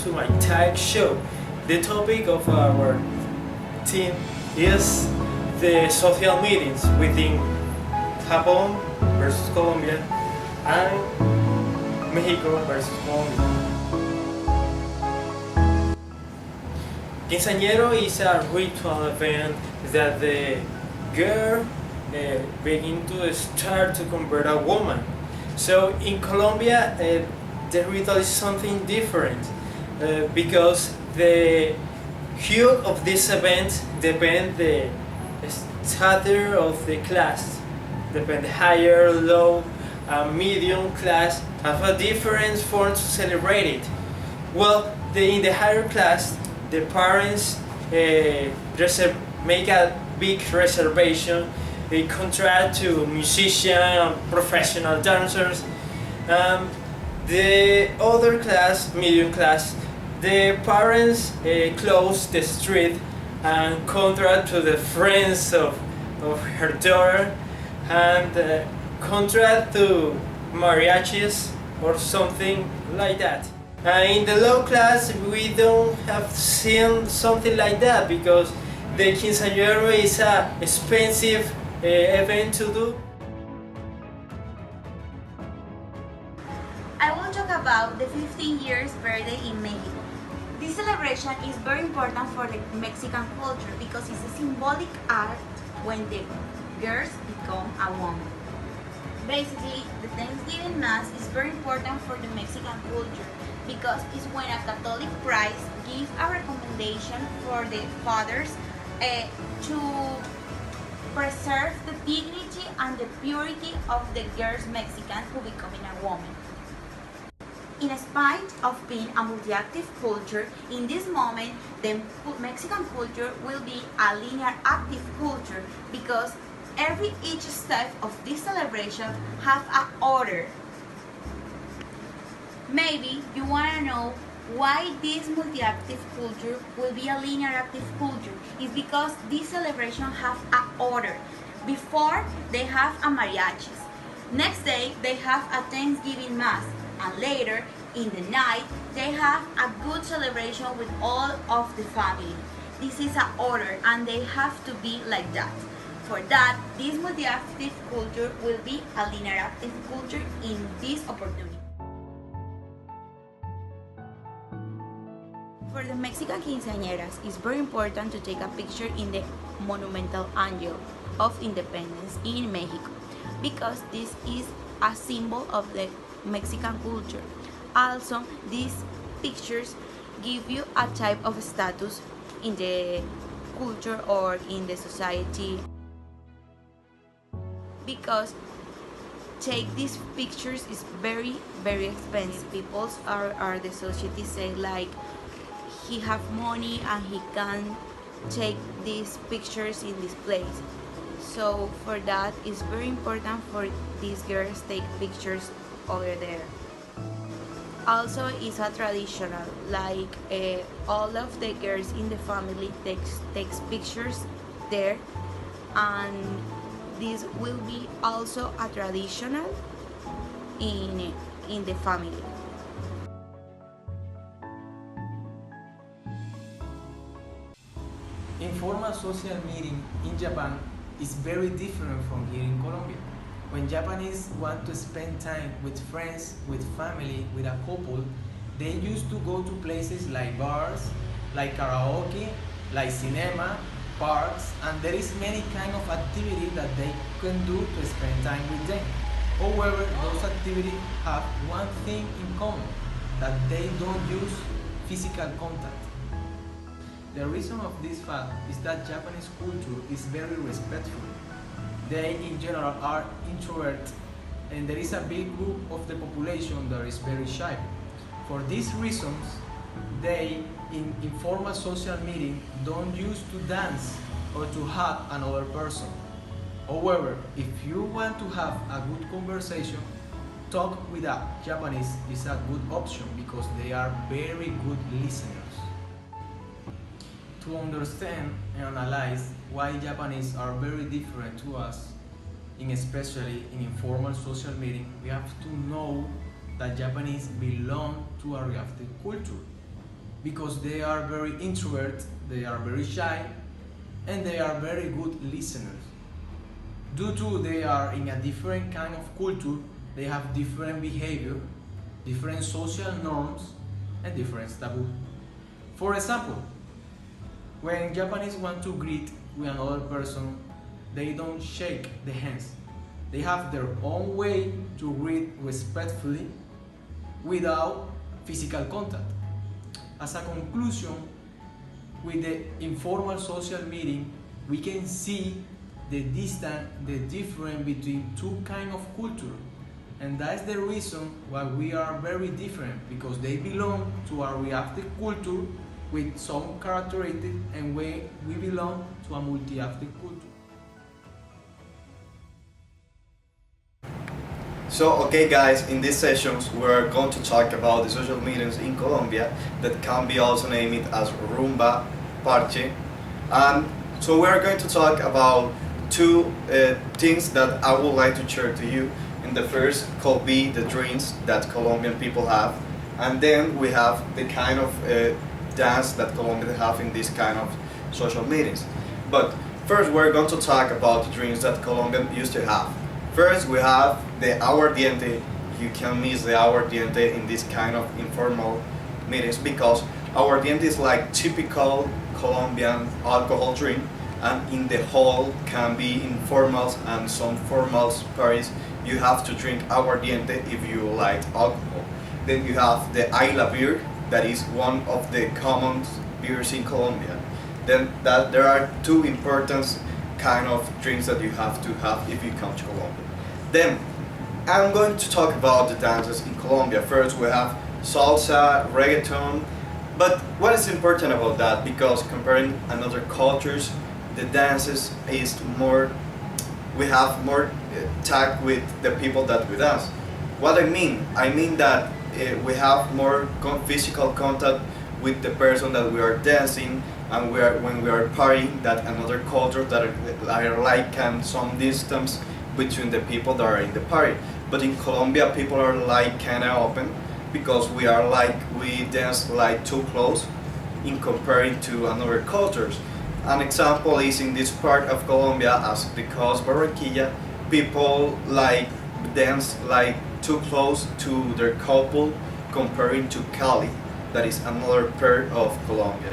to my tag show. The topic of our team is the social meetings within Japan versus Colombia and Mexico versus Colombia. Quinceañero is a ritual event that the girl begin to start to convert a woman. So in Colombia, the ritual is something different because the hue of this event depends the status of the class, depend higher, low, medium class have a different form to celebrate it. Well, in the higher class, the parents make a big reservation. They contract to musicians, professional dancers. The other class, medium class, the parents close the street and contract to the friends of her daughter and contract to mariachis or something like that. In the low class, we don't have seen something like that because the quinceañero is an expensive event to do. I will talk about the 15 years birthday in Mexico. This celebration is very important for the Mexican culture because it's a symbolic act when the girls become a woman. Basically, the Thanksgiving Mass is very important for the Mexican culture because it's when a Catholic priest gives a recommendation for the fathers to preserve the dignity and the purity of the girls Mexican who becoming a woman. In spite of being a multi-active culture, in this moment the Mexican culture will be a linear active culture because each step of this celebration have an order. Maybe you want to know why this multi-active culture will be a linear active culture. It's because this celebration have an order. Before they have a mariachis. Next day they have a Thanksgiving Mass. And later, in the night, they have a good celebration with all of the family. This is an order and they have to be like that. For that, this multi-active culture will be a linear active culture in this opportunity. For the Mexican quinceañeras, it's very important to take a picture in the Monumental Angel of Independence in Mexico because this is a symbol of the Mexican culture. Also, these pictures give you a type of status in the culture or in the society because take these pictures is very expensive. People are the society say like he have money and he can take these pictures in this place. So for that it's very important for these girls take pictures over there. Also, it's a traditional, like all of the girls in the family takes pictures there, and this will be also a traditional in the family. Informal social meeting in Japan is very different from here in Colombia. When Japanese want to spend time with friends, with family, with a couple, they used to go to places like bars, like karaoke, like cinema, parks, and there is many kind of activity that they can do to spend time with them. However, those activities have one thing in common, that they don't use physical contact. The reason of this fact is that Japanese culture is very respectful. They in general are introverts and there is a big group of the population that is very shy. For these reasons, they in informal social meeting don't use to dance or to hug another person. However, if you want to have a good conversation, talk with a Japanese is a good option because they are very good listeners. To understand and analyze why Japanese are very different to us, especially in informal social meeting, we have to know that Japanese belong to a reactive culture. because they are very introvert, they are very shy, and they are very good listeners. Due to they are in a different kind of culture, they have different behavior, different social norms, and different taboo. For example, when Japanese want to greet with another person, they don't shake the hands. They have their own way to greet respectfully without physical contact. As a conclusion, with the informal social meeting, we can see the distance, the difference between two kind of culture. And that's the reason why we are very different, because they belong to a reactive culture with some characteristics, and we belong to a multi-active culture. So, okay guys, in these sessions we're going to talk about the social medias in Colombia that can be also named as rumba, parche, and so we're going to talk about two things that I would like to share to you. And the first could be the dreams that Colombian people have, and then we have the kind of dance that Colombians have in this kind of social meetings. But first we're going to talk about the dreams that Colombians used to have. First, we have the aguardiente. You can miss the aguardiente in this kind of informal meetings because aguardiente is like typical Colombian alcohol drink, and in the hall can be informals and some formals parties. You have to drink aguardiente if you like alcohol. Then you have the Isla beer, that is one of the common beers in Colombia. Then there are two important kind of drinks that you have to have if you come to Colombia. Then I'm going to talk about the dances in Colombia. First we have salsa, reggaeton, but what is important about that, because comparing another cultures, the dances is more, we have more tag with the people that we dance. What I mean that we have more physical contact with the person that we are dancing, and when we are partying, that another culture that are like some distance between the people that are in the party. But in Colombia, people are like kind of open, because we dance like too close in comparing to another cultures. An example is in this part of Colombia, as because Barranquilla, people like dance like too close to their couple comparing to Cali, that is another part of Colombia.